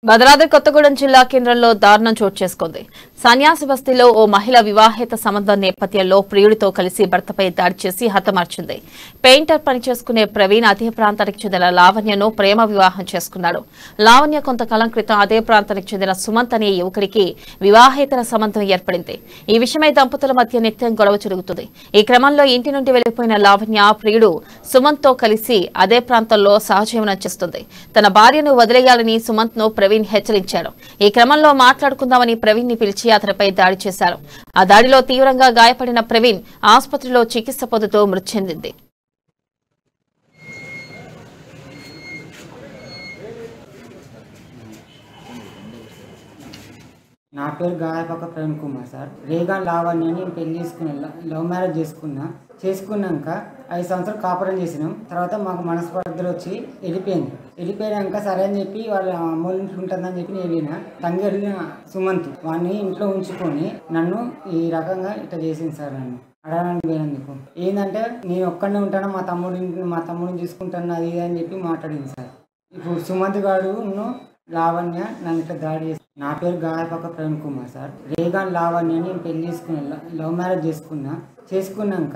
భద్రాద్రి కొత్తగూడెం జిల్లా కేంద్రంలో దారుణం చోటు చేసుకుంది. సన్యాసి బస్తీలో ఓ మహిళ వివాహేత సంబంధం నేపథ్యంలో ప్రియుడితో కలిసి భర్తపై దాడి చేసి హతమార్చింది. పెయింటర్ పని చేసుకునే ప్రవీణ్ అదే ప్రాంతానికి చెందిన లావణ్యను ప్రేమ వివాహం చేసుకున్నాడు. లావణ్య కొంతకాలం క్రితం అదే ప్రాంతానికి చెందిన సుమంత్ అనే యువకుడికి వివాహేతర సంబంధం ఏర్పడింది. ఈ విషయమై దంపతుల మధ్య నిత్యం గొడవ జరుగుతుంది. ఈ క్రమంలో ఇంటి నుండి వెళ్లిపోయిన లావణ్య ప్రియుడు సుమంత్ తో కలిసి అదే ప్రాంతంలో సహజీవనం చేస్తుంది. తన భార్యను వదిలేయాలని సుమంత్ ను ప్రవీణ్ హెచ్చరించాడు. ఈ క్రమంలో మాట్లాడుకుందామని ప్రవీణ్ ని పిలిచి అతనిపై దాడి చేశారు. ఆ దాడిలో తీవ్రంగా గాయపడిన ప్రవీణ్ ఆసుపత్రిలో చికిత్స పొందుతూ మృతి చెందింది. నా పేరు గాయపక ప్రవీణ్ కుమార్ సార్. రేగాన్ లావణ్య నేను పెళ్లి చేసుకున్నా, లవ్ మ్యారేజ్ చేసుకున్నాక 5 సంవత్సరాలు కాపురం చేసినాం. తర్వాత మాకు మనస్పర్ధలు వచ్చి వెళ్ళిపోయాక సరే అని చెప్పి వాళ్ళ అమ్మోళ్ళ ఇంట్లో ఉంటుందని చెప్పి నేను వెళ్ళిన. తంగెళ్ళిన సుమంత్ వాడిని ఇంట్లో ఉంచుకొని నన్ను ఈ రకంగా ఇట్లా చేసింది సార్. నన్ను అడగడానికి పోయినందుకు ఏంటంటే నేను ఒక్కడనే ఉంటాను, మా తమ్ముడిని చూసుకుంటాను అది ఇది అని చెప్పి మాట్లాడింది సార్. ఇప్పుడు సుమంత్ గారు లావణ్య నన్ను ఇట్లా దాడి చేసి. నా పేరు గాయపక ప్రవీణ్ కుమార్ సార్. రేగాన్ లావణ్య నేను పెళ్లి చేసుకున్నా, లవ్ మ్యారేజ్ చేసుకున్నాక